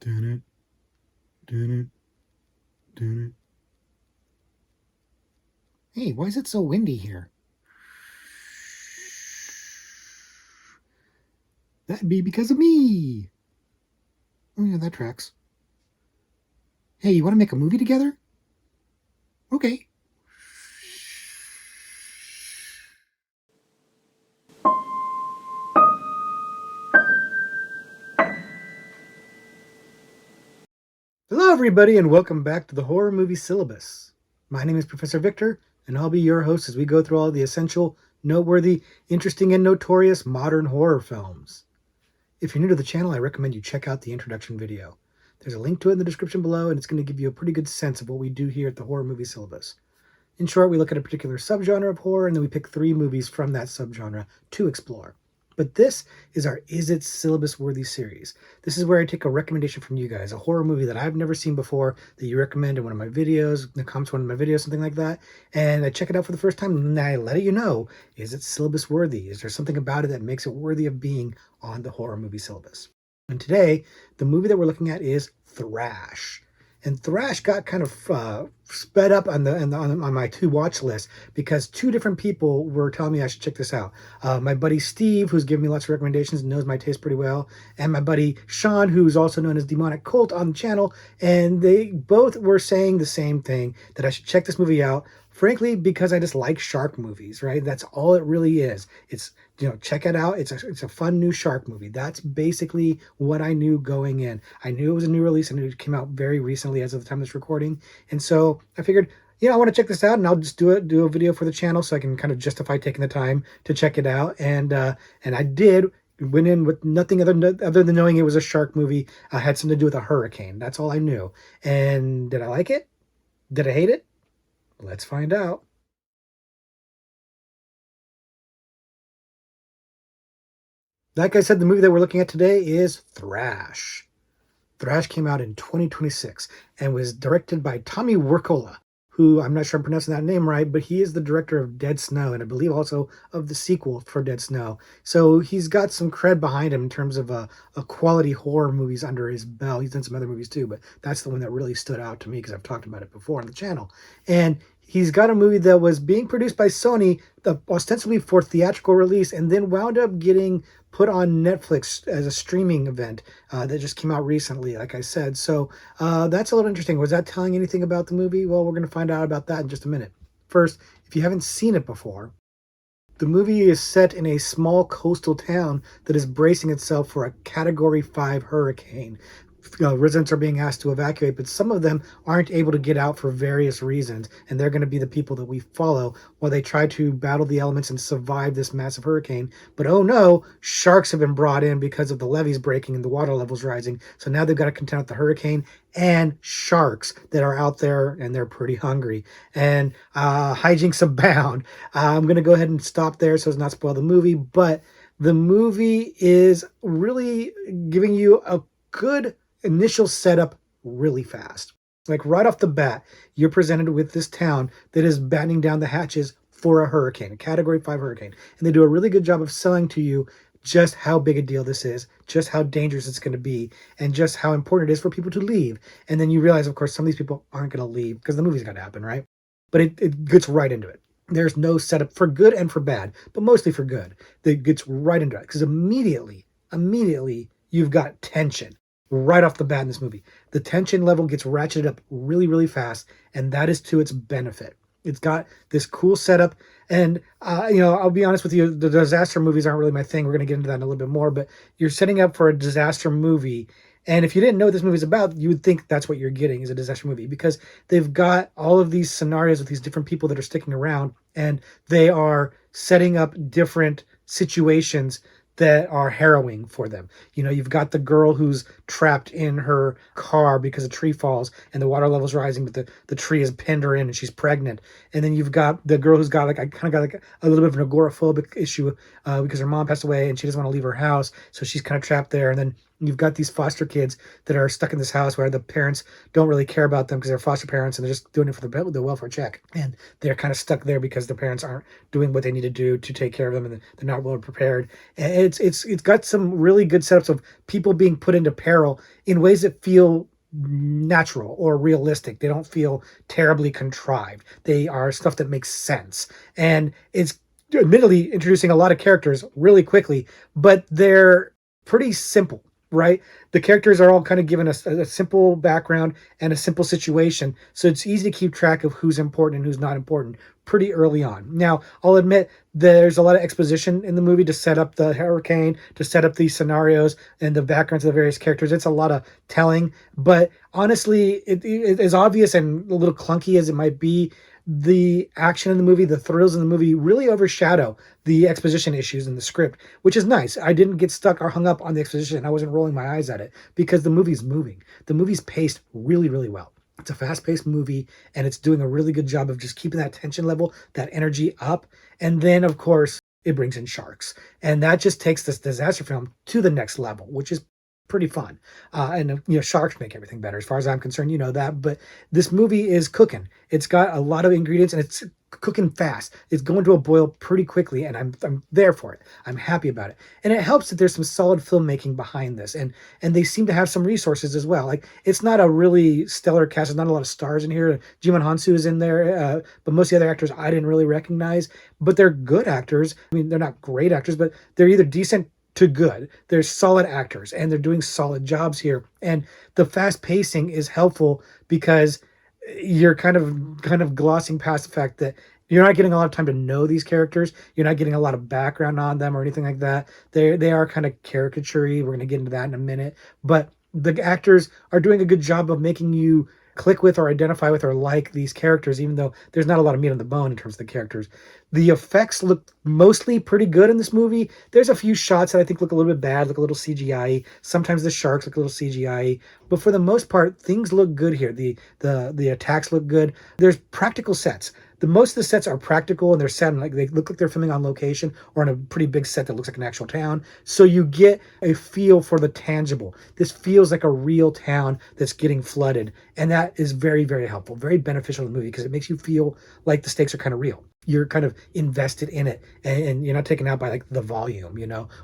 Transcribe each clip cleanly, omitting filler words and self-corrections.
Dun it, dun it, dun it. Hey, why is it so windy here? That'd be because of me. Oh yeah, that tracks. Hey, you want to make a movie together? Okay. Hello, everybody, and welcome back to the Horror Movie Syllabus. My name is Professor Victor, and I'll be your host as we go through all the essential, noteworthy, interesting, and notorious modern horror films. If you're new to the channel, I recommend you check out the introduction video. There's a link to it in the description below, and it's going to give you a pretty good sense of what we do here at the Horror Movie Syllabus. In short, we look at a particular subgenre of horror, and then we pick 3 movies from that subgenre to explore. But this is our Is It Syllabus-Worthy series. This is where I take a recommendation from you guys, a horror movie that I've never seen before, that you recommend in one of my videos, in the comments of one of my videos, something like that, and I check it out for the first time, and I let you know, is it syllabus-worthy? Is there something about it that makes it worthy of being on the horror movie syllabus? And today, the movie that we're looking at is Thrash. And Thrash got kind of sped up on my to watch list because 2 different people were telling me I should check this out. My buddy Steve, who's given me lots of recommendations and knows my taste pretty well, and my buddy Sean, who's also known as Demonic Cult on the channel, and they both were saying the same thing, that I should check this movie out. Frankly, because I just like shark movies, right? That's all it really is. It's, check it out. It's a fun new shark movie. That's basically what I knew going in. I knew it was a new release. I knew it came out very recently as of the time of this recording. And so I figured, I want to check this out, and I'll just do a video for the channel so I can kind of justify taking the time to check it out. And I did. Went in with nothing other than knowing it was a shark movie. Had something to do with a hurricane. That's all I knew. And did I like it? Did I hate it? Let's find out. Like I said, the movie that we're looking at today is Thrash. Thrash came out in 2026 and was directed by Tommy Wirkola, who, I'm not sure I'm pronouncing that name right, but he is the director of Dead Snow, and I believe also of the sequel for Dead Snow. So he's got some cred behind him in terms of a quality horror movies under his belt. He's done some other movies too, but that's the one that really stood out to me because I've talked about it before on the channel. And he's got a movie that was being produced by Sony, ostensibly for theatrical release, and then wound up getting put on Netflix as a streaming event that just came out recently, like I said. So that's a little interesting. Was that telling anything about the movie? Well, we're going to find out about that in just a minute. First, if you haven't seen it before, the movie is set in a small coastal town that is bracing itself for a Category 5 hurricane. Residents are being asked to evacuate, but some of them aren't able to get out for various reasons, and they're going to be the people that we follow while they try to battle the elements and survive this massive hurricane. But oh no, sharks have been brought in because of the levees breaking and the water levels rising, so now they've got to contend with the hurricane and sharks that are out there, and they're pretty hungry, and hijinks abound. I'm going to go ahead and stop there so as not to spoil the movie, but the movie is really giving you a good initial setup really fast. Like right off the bat, you're presented with this town that is battening down the hatches for a hurricane, a Category 5 hurricane. And they do a really good job of selling to you just how big a deal this is, just how dangerous it's going to be, and just how important it is for people to leave. And then you realize, of course, some of these people aren't going to leave because the movie's got to happen, right? But it gets right into it. There's no setup for good and for bad, but mostly for good. It gets right into it because immediately, you've got tension right off the bat in this movie. The tension level gets ratcheted up really, really fast, and that is to its benefit. It's got this cool setup, and I'll be honest with you, the disaster movies aren't really my thing. We're going to get into that in a little bit more, but you're setting up for a disaster movie, and if you didn't know what this movie's about, you would think that's what you're getting is a disaster movie, because they've got all of these scenarios with these different people that are sticking around, and they are setting up different situations that are harrowing for them. You've got the girl who's trapped in her car because a tree falls and the water level's rising, but the tree has pinned her in and she's pregnant. And then you've got the girl who's got a little bit of an agoraphobic issue because her mom passed away and she doesn't want to leave her house, so she's kind of trapped there. And then You've got these foster kids that are stuck in this house where the parents don't really care about them because they're foster parents and they're just doing it for the welfare check. And they're kind of stuck there because the parents aren't doing what they need to do to take care of them, and they're not well prepared. And it's got some really good setups of people being put into peril in ways that feel natural or realistic. They don't feel terribly contrived. They are stuff that makes sense. And it's admittedly introducing a lot of characters really quickly, but they're pretty simple, right? The characters are all kind of given a simple background and a simple situation, so it's easy to keep track of who's important and who's not important pretty early on. Now, I'll admit there's a lot of exposition in the movie to set up the hurricane, to set up these scenarios and the backgrounds of the various characters. It's a lot of telling, but honestly, it is obvious and a little clunky as it might be. The action in the movie, the thrills in the movie really overshadow the exposition issues in the script, which is nice. I didn't get stuck or hung up on the exposition. I wasn't rolling my eyes at it because the movie's moving. The movie's paced really, really well. It's a fast-paced movie, and it's doing a really good job of just keeping that tension level, that energy up. And then, of course, it brings in sharks. And that just takes this disaster film to the next level, which is pretty fun. And sharks make everything better as far as I'm concerned, that. But this movie is cooking. It's got a lot of ingredients, and it's cooking fast. It's going to a boil pretty quickly, and I'm there for it. I'm happy about it. And it helps that there's some solid filmmaking behind this, and they seem to have some resources as well. Like, it's not a really stellar cast. There's not a lot of stars in here. Jimon Hansu is in there, but most of the other actors I didn't really recognize. But they're good actors. I mean, they're not great actors, but they're either decent to good. They're solid actors, and they're doing solid jobs here. And the fast pacing is helpful because you're kind of glossing past the fact that you're not getting a lot of time to know these characters. You're not getting a lot of background on them or anything like that. They are kind of caricature-y. We're going to get into that in a minute. But the actors are doing a good job of making you click with or identify with or like these characters, even though there's not a lot of meat on the bone in terms of the characters. The effects look mostly pretty good in this movie. There's a few shots that I think look a little bit bad, look a little CGI. Sometimes the sharks look a little CGI, but for the most part, things look good here. The attacks look good. There's practical sets. Most of the sets are practical, and they're set in, like, they look like they're filming on location or in a pretty big set that looks like an actual town. So you get a feel for the tangible. This feels like a real town that's getting flooded, and that is very, very helpful, very beneficial to the movie because it makes you feel like the stakes are kind of real. You're kind of invested in it, and you're not taken out by, like, the volume,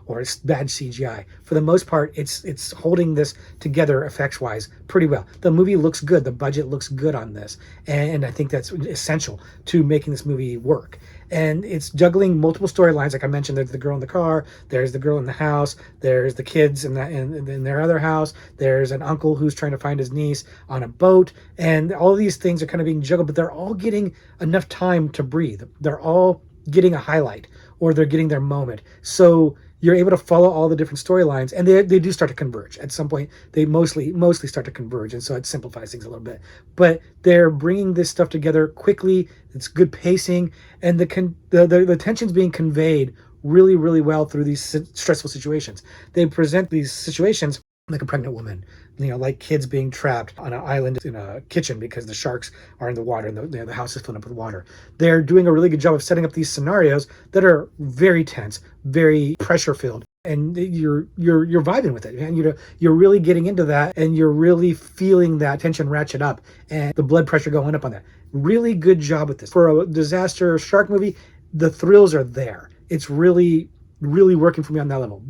or it's bad CGI. For the most part, it's holding this together effects-wise pretty well. The movie looks good. The budget looks good on this, and I think that's essential to making this movie work. And it's juggling multiple storylines. Like I mentioned, there's the girl in the car, there's the girl in the house, there's the kids in their other house, there's an uncle who's trying to find his niece on a boat, and all of these things are kind of being juggled, but they're all getting enough time to breathe. They're all getting a highlight, or they're getting their moment. So you're able to follow all the different storylines, and they do start to converge. At some point, they mostly start to converge, and so it simplifies things a little bit. But they're bringing this stuff together quickly. It's good pacing, and the tension's being conveyed really, really well through these stressful situations. They present these situations like a pregnant woman, like kids being trapped on an island in a kitchen because the sharks are in the water and the house is filled up with water. They're doing a really good job of setting up these scenarios that are very tense, very pressure filled, and you're vibing with it, and you're really getting into that, and you're really feeling that tension ratchet up and the blood pressure going up on that. Really good job with this. For a disaster shark movie, the thrills are there. It's really, really working for me on that level.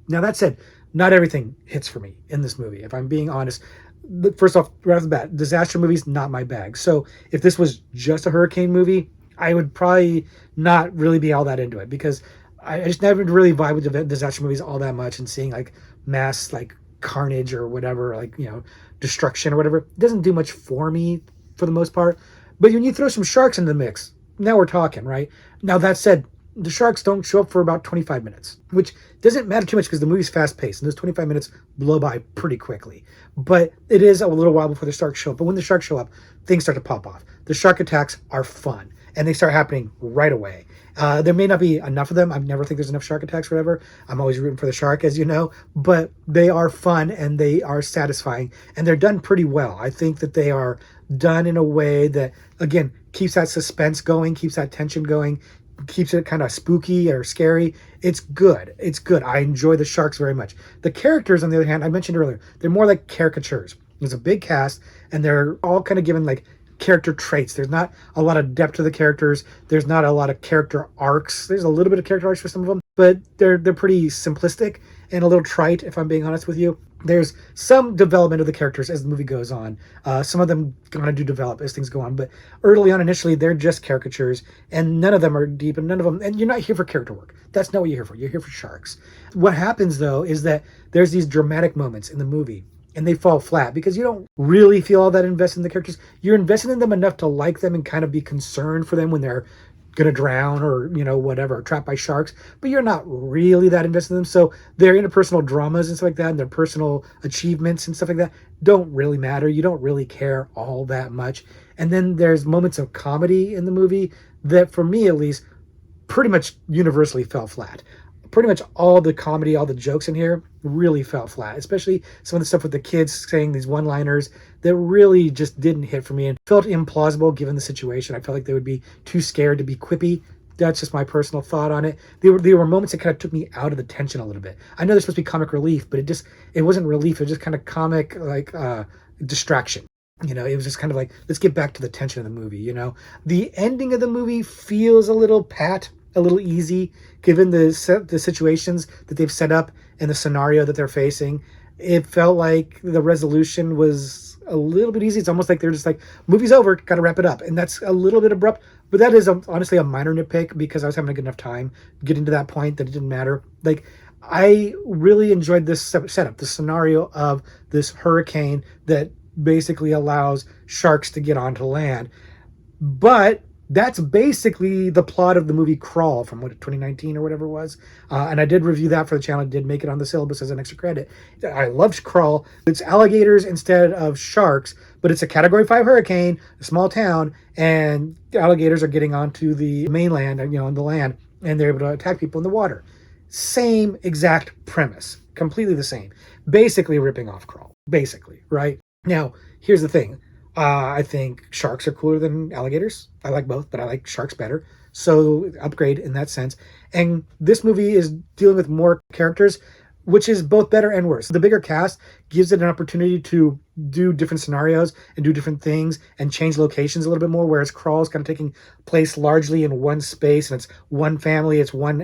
Now, that said, not everything hits for me in this movie, if I'm being honest. First off, right off the bat, disaster movies, not my bag. So if this was just a hurricane movie, I would probably not really be all that into it, because I just never really vibe with disaster movies all that much, and seeing like mass like carnage or whatever, like, destruction or whatever, it doesn't do much for me for the most part. But when you throw some sharks in the mix, now we're talking, right? Now, that said, the sharks don't show up for about 25 minutes, which doesn't matter too much because the movie's fast-paced, and those 25 minutes blow by pretty quickly. But it is a little while before the sharks show up. But when the sharks show up, things start to pop off. The shark attacks are fun, and they start happening right away. There may not be enough of them. I never think there's enough shark attacks or whatever. I'm always rooting for the shark, as you know. But they are fun, and they are satisfying, and they're done pretty well. I think that they are done in a way that, again, keeps that suspense going, keeps that tension going, keeps it kind of spooky or scary. It's good. It's good. I enjoy the sharks very much. The characters, on the other hand, I mentioned earlier, they're more like caricatures. There's a big cast, and they're all kind of given like character traits. There's not a lot of depth to the characters. There's not a lot of character arcs. There's a little bit of character arcs for some of them, but they're pretty simplistic and a little trite, if I'm being honest with you. There's some development of the characters as the movie goes on. Some of them gonna do develop as things go on, but early on, initially, they're just caricatures, and none of them are deep, and none of them. And you're not here for character work. That's not what you're here for. You're here for sharks. What happens though is that there's these dramatic moments in the movie, and they fall flat because you don't really feel all that invested in the characters. You're invested in them enough to like them and kind of be concerned for them when they're gonna drown or whatever, trapped by sharks, but you're not really that invested in them. So their interpersonal dramas and stuff like that, and their personal achievements and stuff like that don't really matter. You don't really care all that much. And then there's moments of comedy in the movie that, for me at least, pretty much universally fell flat. Pretty much all the comedy, all the jokes in here really fell flat, especially some of the stuff with the kids saying these one-liners that really just didn't hit for me and felt implausible given the situation. I felt like they would be too scared to be quippy. That's just my personal thought on it. There were moments that kind of took me out of the tension a little bit. I know they're supposed to be comic relief, but it wasn't relief. It was just kind of comic, like, distraction. It was just kind of like, let's get back to the tension of the movie. The ending of the movie feels a little pat, a little easy, given the situations that they've set up and the scenario that they're facing. It felt like the resolution was a little bit easy. It's almost like they're just like, movie's over, got to wrap it up. And that's a little bit abrupt, but that is honestly a minor nitpick because I was having a good enough time getting to that point that it didn't matter. Like, I really enjoyed this setup, the scenario of this hurricane that basically allows sharks to get onto land. But that's basically the plot of the movie Crawl from 2019 or whatever it was. And I did review that for the channel. I did make it on the syllabus as an extra credit. I loved Crawl. It's alligators instead of sharks, but it's a Category 5 hurricane, a small town, and alligators are getting onto the mainland, on the land, and they're able to attack people in the water. Same exact premise. Completely the same. Basically ripping off Crawl. Basically, right? Now, here's the thing. I think sharks are cooler than alligators. I like both, but I like sharks better. So upgrade in that sense. And this movie is dealing with more characters, which is both better and worse. The bigger cast gives it an opportunity to do different scenarios and do different things and change locations a little bit more, whereas Crawl is kind of taking place largely in one space, and it's one family, it's one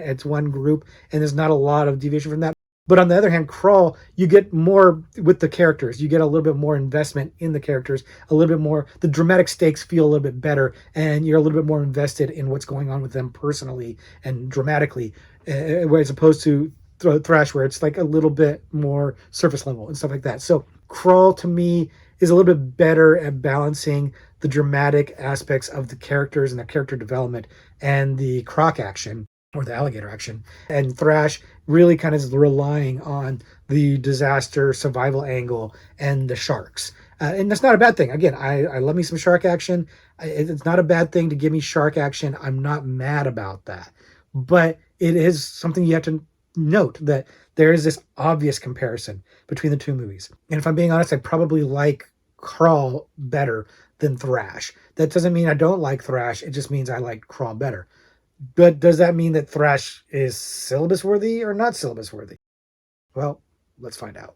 group, and there's not a lot of deviation from that. But on the other hand, Crawl, you get more with the characters. You get a little bit more investment in the characters, a little bit more. The dramatic stakes feel a little bit better, and you're a little bit more invested in what's going on with them personally and dramatically, as opposed to Thrash, where it's like a little bit more surface level and stuff like that. So Crawl, to me, is a little bit better at balancing the dramatic aspects of the characters and the character development and the croc action, or the alligator action. And Thrash really kind of is relying on the disaster survival angle and the sharks. And that's not a bad thing. Again, I love me some shark action. It's not a bad thing to give me shark action. I'm not mad about that. But it is something you have to note, that there is this obvious comparison between the two movies. And if I'm being honest, I probably like Crawl better than Thrash. That doesn't mean I don't like Thrash. It just means I like Crawl better. But does that mean that Thrash is syllabus-worthy or not syllabus-worthy? Well, let's find out.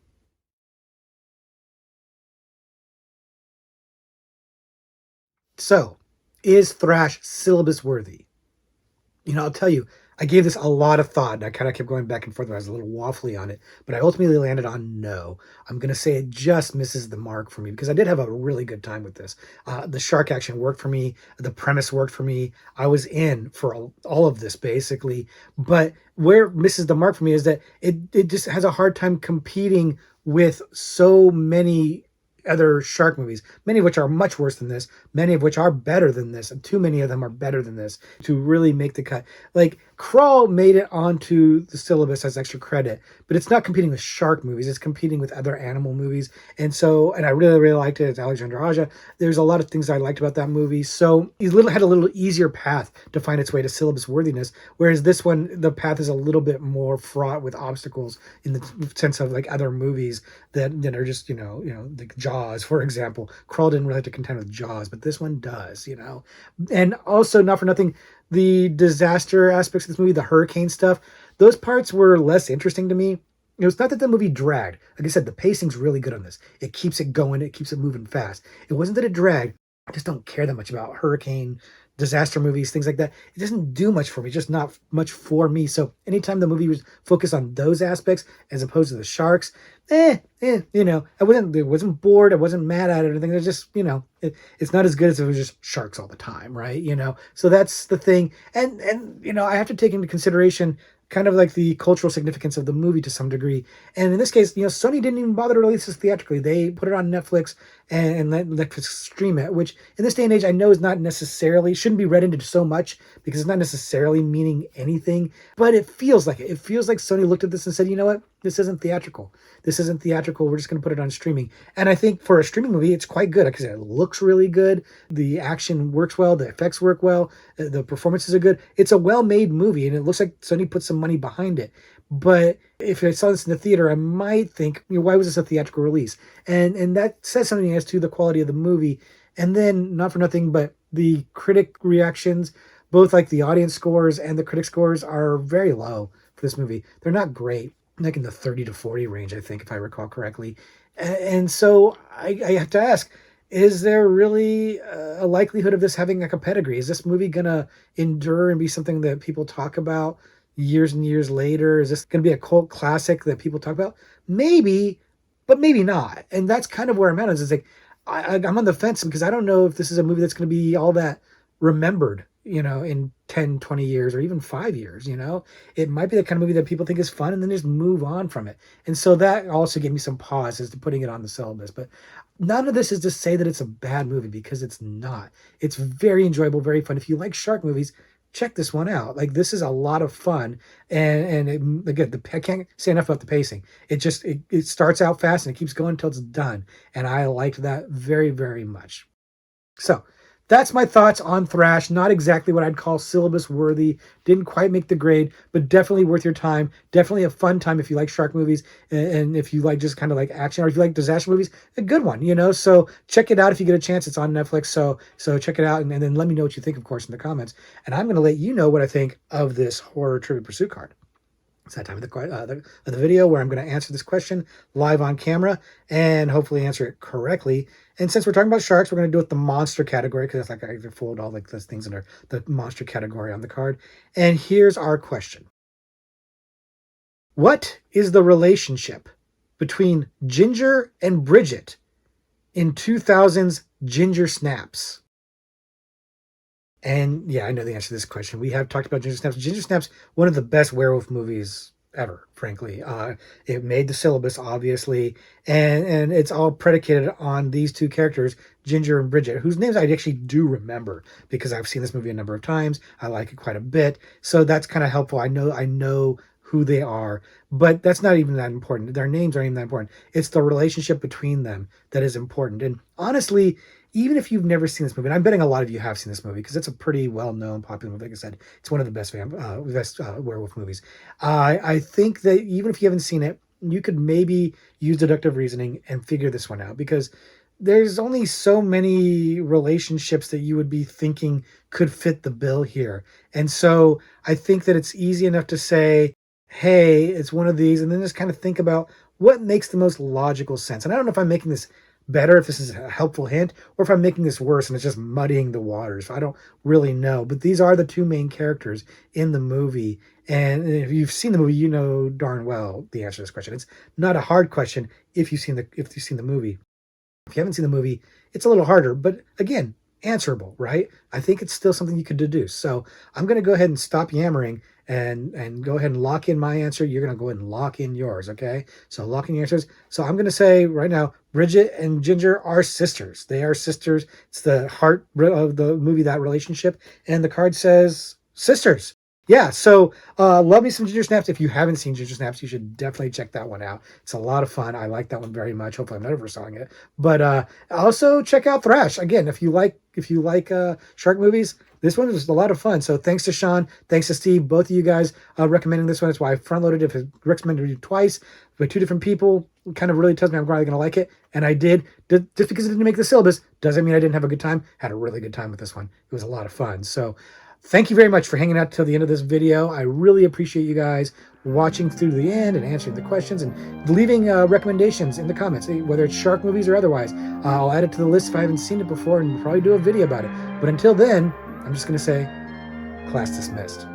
So, is Thrash syllabus-worthy? I'll tell you, I gave this a lot of thought, and I kind of kept going back and forth. I was a little waffly on it, but I ultimately landed on no. I'm going to say it just misses the mark for me because I did have a really good time with this. The shark action worked for me. The premise worked for me. I was in for all of this, basically. But where it misses the mark for me is that it just has a hard time competing with so many other shark movies, many of which are much worse than this, many of which are better than this, and too many of them are better than this to really make the cut. Like, Crawl made it onto the syllabus as extra credit, but it's not competing with shark movies, it's competing with other animal movies. And I really, really liked it. It's Alexandre Aja. There's a lot of things I liked about that movie. So it had a little easier path to find its way to syllabus worthiness, whereas this one, the path is a little bit more fraught with obstacles in the sense of like other movies that are just, like Jaws, for example. Crawl didn't really have to contend with Jaws, but this one does, And also, not for nothing, The disaster aspects of this movie, the hurricane stuff, those parts were less interesting to me. It was not that the movie dragged. Like I said, the pacing's really good on this. It keeps it going. It keeps it moving fast. It wasn't that it dragged. I just don't care that much about hurricane, disaster movies, things like that. It doesn't do much for me. It's just not much for me. So anytime the movie was focused on those aspects as opposed to the sharks, I wasn't bored. I wasn't mad at it or anything. It's just, it's not as good as if it was just sharks all the time, right? So that's the thing. And I have to take into consideration kind of like the cultural significance of the movie to some degree. And in this case, Sony didn't even bother to release this theatrically. They put it on Netflix and let Netflix stream it, which in this day and age, I know is not necessarily, shouldn't be read into so much because it's not necessarily meaning anything, but it feels like it. It feels like Sony looked at this and said, you know what? This isn't theatrical. This isn't theatrical. We're just going to put it on streaming. And I think for a streaming movie, it's quite good because it looks really good. The action works well. The effects work well. The performances are good. It's a well-made movie, and it looks like Sony put some money behind it. But if I saw this in the theater, I might think, why was this a theatrical release? And that says something as to the quality of the movie. And then, not for nothing, but the critic reactions, both like the audience scores and the critic scores, are very low for this movie. They're not great, like in the 30 to 40 range, I think, if I recall correctly. And so I have to ask, is there really a likelihood of this having like a pedigree? Is this movie going to endure and be something that people talk about years and years later? Is this going to be a cult classic that people talk about? Maybe, but maybe not. And that's kind of where I'm at. Is like, I'm on the fence because I don't know if this is a movie that's going to be all that remembered, in 10, 20 years or even 5 years. It might be the kind of movie that people think is fun and then just move on from it. And so that also gave me some pause as to putting it on the syllabus. But none of this is to say that it's a bad movie, because it's not. It's very enjoyable, very fun. If you like shark movies, check this one out. Like, this is a lot of fun. And again, I can't say enough about the pacing. It starts out fast and it keeps going until it's done. And I liked that very, very much. So that's my thoughts on Thrash. Not exactly what I'd call syllabus worthy. Didn't quite make the grade, but definitely worth your time. Definitely a fun time if you like shark movies, and if you like just kind of like action, or if you like disaster movies, a good one, So check it out if you get a chance. It's on Netflix, so check it out, and then let me know what you think, of course, in the comments. And I'm going to let you know what I think of this horror trivia pursuit card. It's that time of the video where I'm going to answer this question live on camera and hopefully answer it correctly. And since we're talking about sharks, we're going to do it the monster category, because it's like I fold all like those things under the monster category on the card. And here's our question. What is the relationship between Ginger and Bridget in 2000's Ginger Snaps? And yeah, I know the answer to this question. We have talked about Ginger Snaps. Ginger Snaps, one of the best werewolf movies ever, frankly. It made the syllabus, obviously, and it's all predicated on these two characters, Ginger and Bridget, whose names I actually do remember because I've seen this movie a number of times. I like it quite a bit, so that's kind of helpful. I know who they are, but that's not even that important. Their names aren't even that important. It's the relationship between them that is important. And honestly, even if you've never seen this movie, and I'm betting a lot of you have seen this movie because it's a pretty well-known, popular movie. Like I said, it's one of the best werewolf movies. I think that even if you haven't seen it, you could maybe use deductive reasoning and figure this one out, because there's only so many relationships that you would be thinking could fit the bill here. And so I think that it's easy enough to say, hey, it's one of these, and then just kind of think about what makes the most logical sense. And I don't know if I'm making this better, if this is a helpful hint, or if I'm making this worse and it's just muddying the waters. I don't really know. But these are the two main characters in the movie. And if you've seen the movie, you know darn well the answer to this question. It's not a hard question if you've seen the movie. If you haven't seen the movie, it's a little harder, but again, answerable, right? I think it's still something you could deduce. So I'm going to go ahead and stop yammering and go ahead and lock in my answer. You're going to go ahead and lock in yours, okay? So lock in your answers. So I'm going to say right now, Bridget and Ginger are sisters. They are sisters. It's the heart of the movie, that relationship. And the card says sisters. Yeah, so love me some Ginger Snaps. If you haven't seen Ginger Snaps, you should definitely check that one out. It's a lot of fun. I like that one very much. Hopefully I'm not overselling it. But also check out Thrash. Again, if you like shark movies, this one was a lot of fun. So thanks to Sean, thanks to Steve, both of you guys recommending this one. That's why I front-loaded it. If I recommended it twice by two different people, it kind of really tells me I'm probably going to like it. And I did. Just because it didn't make the syllabus doesn't mean I didn't have a good time. Had a really good time with this one. It was a lot of fun. So Thank you very much for hanging out till the end of this video. I really appreciate you guys watching through the end and answering the questions and leaving recommendations in the comments, whether it's shark movies or otherwise. I'll add it to the list if I haven't seen it before and probably do a video about it. But until then, I'm just going to say, class dismissed.